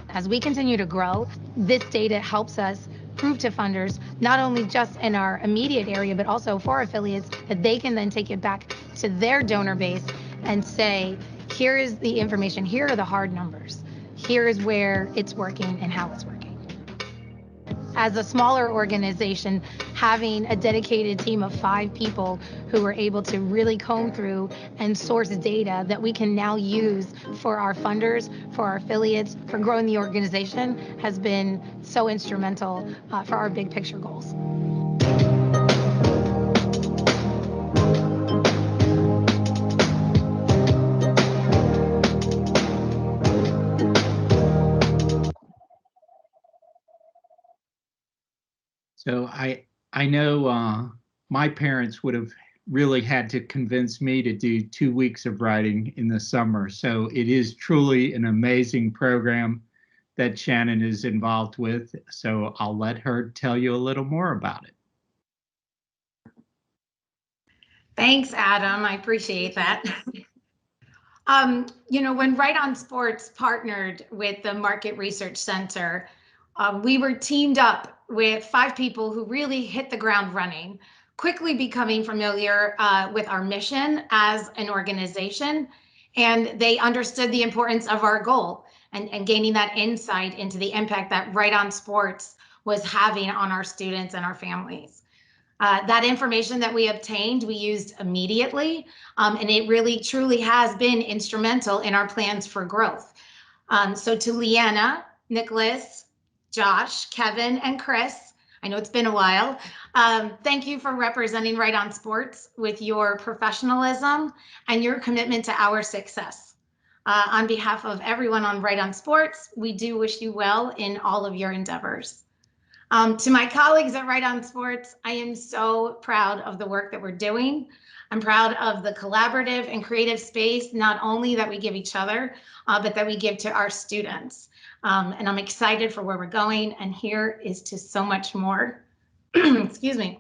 As we continue to grow, this data helps us prove to funders, not only just in our immediate area, but also for affiliates, that they can then take it back to their donor base and say, here is the information, here are the hard numbers, here is where it's working and how it's working. As a smaller organization, having a dedicated team of 5 people who are able to really comb through and source data that we can now use for our funders, for our affiliates, for growing the organization has been so instrumental for our big picture goals. So I know my parents would have really had to convince me to do 2 weeks of writing in the summer. So it is truly an amazing program that Shannon is involved with. So I'll let her tell you a little more about it. Thanks, Adam. I appreciate that. When Right on Sports partnered with the Market Research Center, we were teamed up with 5 people who really hit the ground running, quickly becoming familiar with our mission as an organization. And they understood the importance of our goal and gaining that insight into the impact that Right on Sports was having on our students and our families. That information that we obtained, we used immediately, and it really truly has been instrumental in our plans for growth. So to Leanna, Nicholas, Josh, Kevin, and Chris, I know it's been a while. Thank you for representing Right on Sports with your professionalism and your commitment to our success. On behalf of everyone on Right on Sports, we do wish you well in all of your endeavors. To my colleagues at Right on Sports, I am so proud of the work that we're doing. I'm proud of the collaborative and creative space, not only that we give each other, but that we give to our students. And I'm excited for where we're going. And here is to so much more. Excuse me.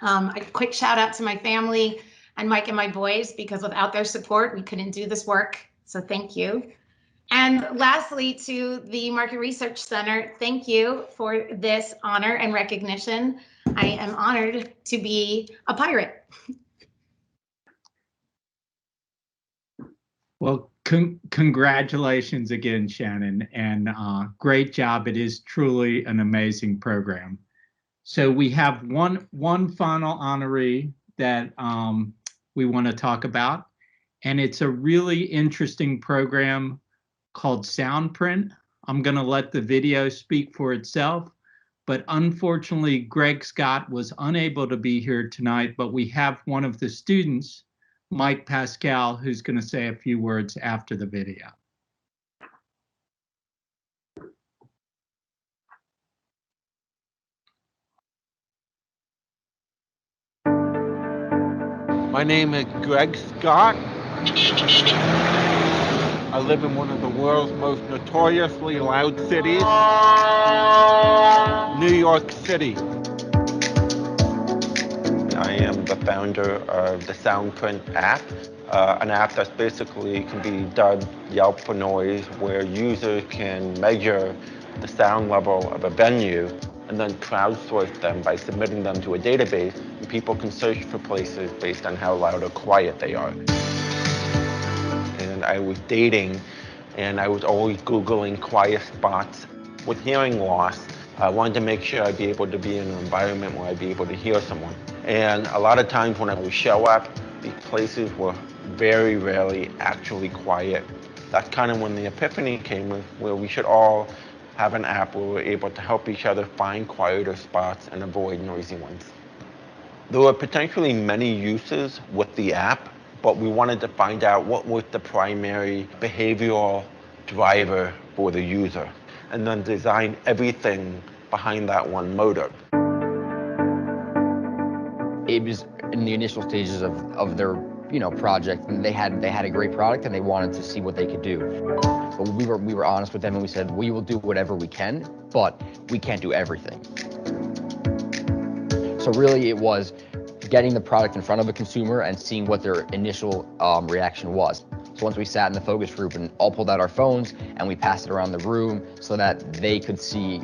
A quick shout out to my family and Mike and my boys, because without their support, we couldn't do this work. So thank you. And lastly, to the Market Research Center, thank you for this honor and recognition. I am honored to be a pirate. Well, congratulations again, Shannon, and great job. It is truly an amazing program. So we have one final honoree that we want to talk about, and it's a really interesting program called Soundprint. I'm going to let the video speak for itself, but unfortunately, Greg Scott was unable to be here tonight, but we have one of the students, Mike Pascal, who's going to say a few words after the video. My name is Greg Scott. I live in one of the world's most notoriously loud cities, New York City. I am the founder of the Soundprint app, an app that's basically can be dubbed Yelp for Noise, where users can measure the sound level of a venue and then crowdsource them by submitting them to a database, and people can search for places based on how loud or quiet they are. And I was dating, and I was always Googling quiet spots. With hearing loss, I wanted to make sure I'd be able to be in an environment where I'd be able to hear someone. And a lot of times when I would show up, these places were very rarely actually quiet. That's kind of when the epiphany came, where we should all have an app where we're able to help each other find quieter spots and avoid noisy ones. There were potentially many uses with the app, but we wanted to find out what was the primary behavioral driver for the user, and then design everything behind that one motor. It was in the initial stages of their project, and they had a great product and they wanted to see what they could do. But we were honest with them and we said we will do whatever we can, but we can't do everything. So really it was getting the product in front of a consumer and seeing what their initial reaction was. So once we sat in the focus group and all pulled out our phones and we passed it around the room so that they could see,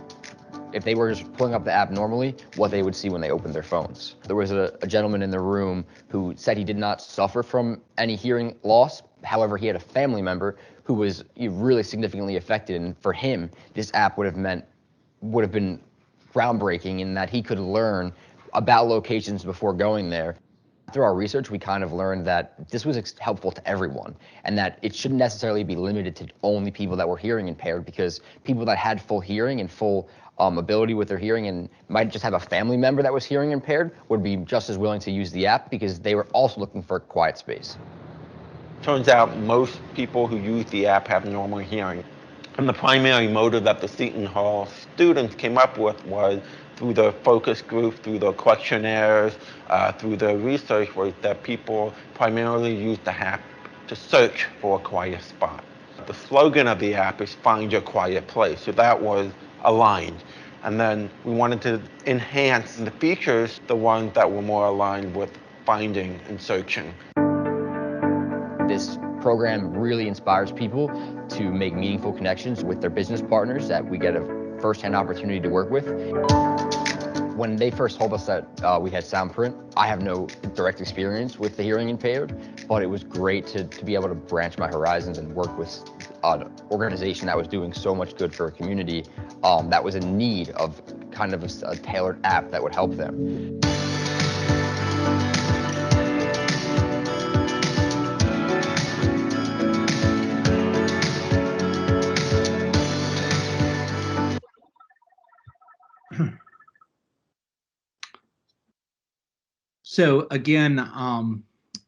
if they were just pulling up the app normally, what they would see when they opened their phones. There was a gentleman in the room who said he did not suffer from any hearing loss. However, he had a family member who was really significantly affected, and for him, this app would have been groundbreaking in that he could learn about locations before going there. Through our research, we kind of learned that this was helpful to everyone, and that it shouldn't necessarily be limited to only people that were hearing impaired, because people that had full hearing and full ability with their hearing and might just have a family member that was hearing impaired would be just as willing to use the app because they were also looking for a quiet space. Turns out most people who use the app have normal hearing. And the primary motive that the Seton Hall students came up with was through the focus group, through the questionnaires, through the research was that people primarily use the app to search for a quiet spot. The slogan of the app is "Find Your Quiet Place," so that was aligned. And then we wanted to enhance the features, the ones that were more aligned with finding and searching. This program really inspires people to make meaningful connections with their business partners that we get a first-hand opportunity to work with. When they first told us that we had Soundprint, I have no direct experience with the hearing impaired, but it was great to be able to branch my horizons and work with an organization that was doing so much good for a community that was in need of kind of a tailored app that would help them. So again,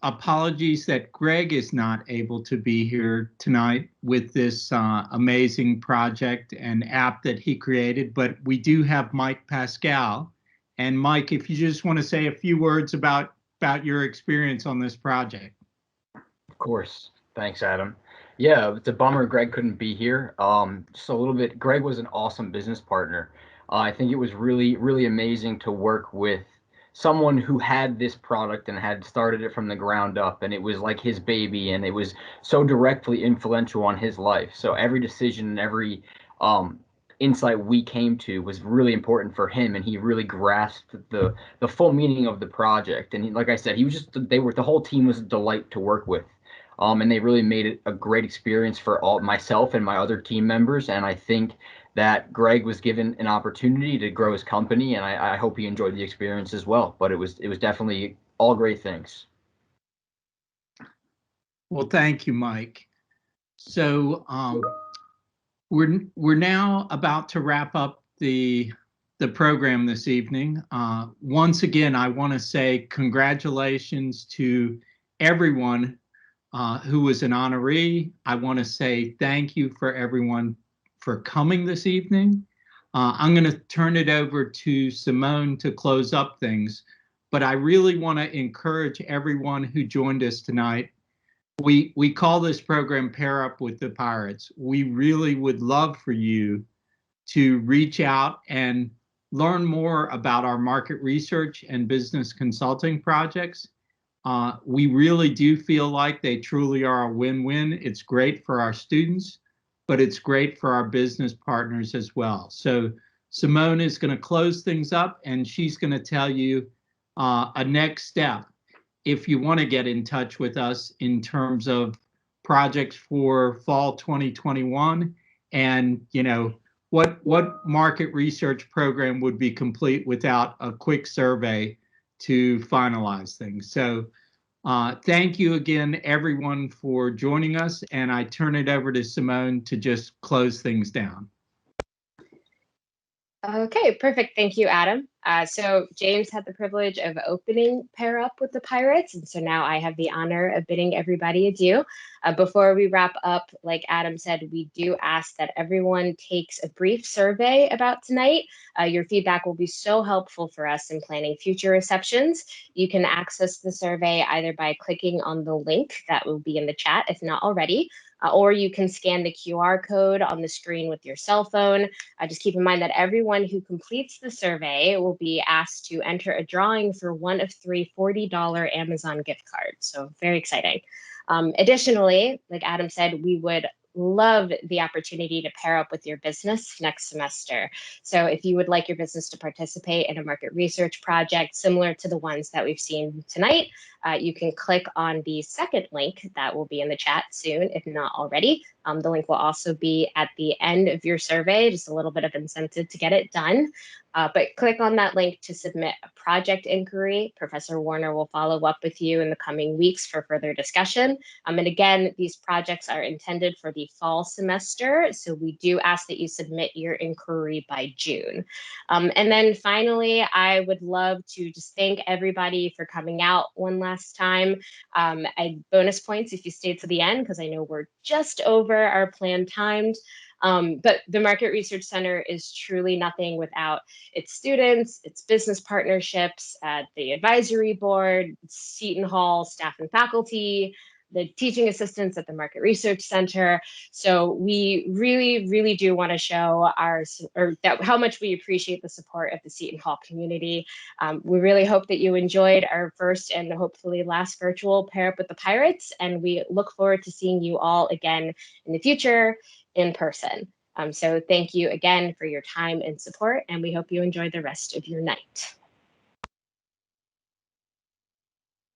apologies that Greg is not able to be here tonight with this amazing project and app that he created, but we do have Mike Pascal. And Mike, if you just want to say a few words about your experience on this project. Of course. Thanks, Adam. Yeah, it's a bummer Greg couldn't be here. Just a little bit, Greg was an awesome business partner. I think it was really, really amazing to work with someone who had this product and had started it from the ground up, and it was like his baby, and it was so directly influential on his life. So every decision and every insight we came to was really important for him, and he really grasped the full meaning of the project. And he, like I said, he was just the whole team was a delight to work with. And they really made it a great experience for all myself and my other team members. And I think that Greg was given an opportunity to grow his company, and I hope he enjoyed the experience as well. But it was definitely all great things. Well, thank you, Mike. So we're now about to wrap up the program this evening. Once again, I want to say congratulations to everyone who was an honoree. I want to say thank you for everyone for coming this evening. I'm going to turn it over to Simone to close up things, but I really want to encourage everyone who joined us tonight. We call this program Pair Up with the Pirates. We really would love for you to reach out and learn more about our market research and business consulting projects. We really do feel like they truly are a win-win. It's great for our students, but it's great for our business partners as well. So Simone is going to close things up, and she's going to tell you a next step if you want to get in touch with us in terms of projects for fall 2021, and what market research program would be complete without a quick survey to finalize things. So thank you again, everyone, for joining us, and I turn it over to Simone to just close things down. Okay, perfect. Thank you, Adam. So James had the privilege of opening Pair Up with the Pirates, and so now I have the honor of bidding everybody adieu. Before we wrap up, like Adam said, we do ask that everyone takes a brief survey about tonight. Your feedback will be so helpful for us in planning future receptions. You can access the survey either by clicking on the link that will be in the chat, if not already, or you can scan the QR code on the screen with your cell phone. Just keep in mind that everyone who completes the survey will be asked to enter a drawing for one of 3 $40 Amazon gift cards. So very exciting. Additionally, like Adam said, we would love the opportunity to pair up with your business next semester. So if you would like your business to participate in a market research project similar to the ones that we've seen tonight, you can click on the second link that will be in the chat soon, if not already. The link will also be at the end of your survey, just a little bit of incentive to get it done. But click on that link to submit a project inquiry. Professor Warner will follow up with you in the coming weeks for further discussion. And again, these projects are intended for the fall semester, so we do ask that you submit your inquiry by June. And then finally, I would love to just thank everybody for coming out one last time. Bonus points if you stayed to the end, because I know we're just over over our planned times. But the Market Research Center is truly nothing without its students, its business partnerships, the advisory board, Seton Hall staff and faculty, the teaching assistants at the Market Research Center. So we really, really do want to show how much we appreciate the support of the Seton Hall community. We really hope that you enjoyed our first and hopefully last virtual Pair Up with the Pirates, and we look forward to seeing you all again in the future in person. So thank you again for your time and support, and we hope you enjoy the rest of your night.